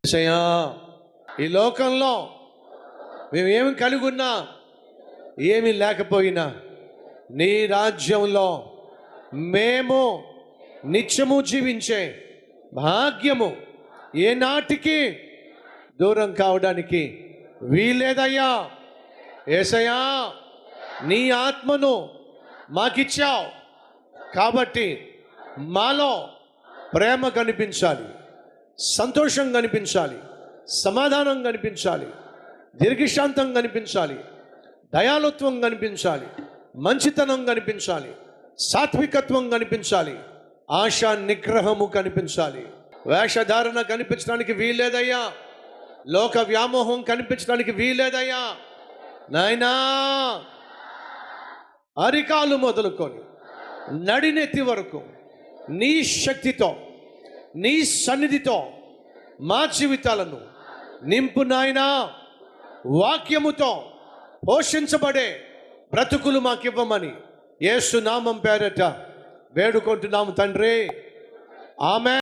యేసయ్యా, ఈ లోకంలో మేము ఏమి కలిగి ఉన్నా ఏమి లేకపోయినా నీ రాజ్యంలో మేము నిత్యము జీవించే భాగ్యము ఏనాటికి దూరం కావడానికి వీలేదయ్యా. యేసయ్యా, నీ ఆత్మను మాకిచ్చావు కాబట్టి మాలో ప్రేమ కనిపించాలి, సంతోషం కనిపించాలి, సమాధానం కనిపించాలి, దీర్ఘశాంతం కనిపించాలి, దయాళుత్వం కనిపించాలి, మంచితనం కనిపించాలి, సాత్వికత్వం కనిపించాలి, ఆశా నిగ్రహము కనిపించాలి. వేషధారణ కనిపించడానికి వీల్లేదయ్యా. లోక వ్యామోహం కనిపించడానికి వీల్లేదయ్యా. నాయనా, అరికాలు మొదలుకొని నడినెత్తి వరకు నీ శక్తితో నీ సన్నిధితో మా జీవితాలను నింపు నాయనా. వాక్యముతో పోషించబడే బ్రతుకులు మాకివ్వమని యేసు నామం పేరట వేడుకుంటున్నాము తండ్రి. ఆమెన్.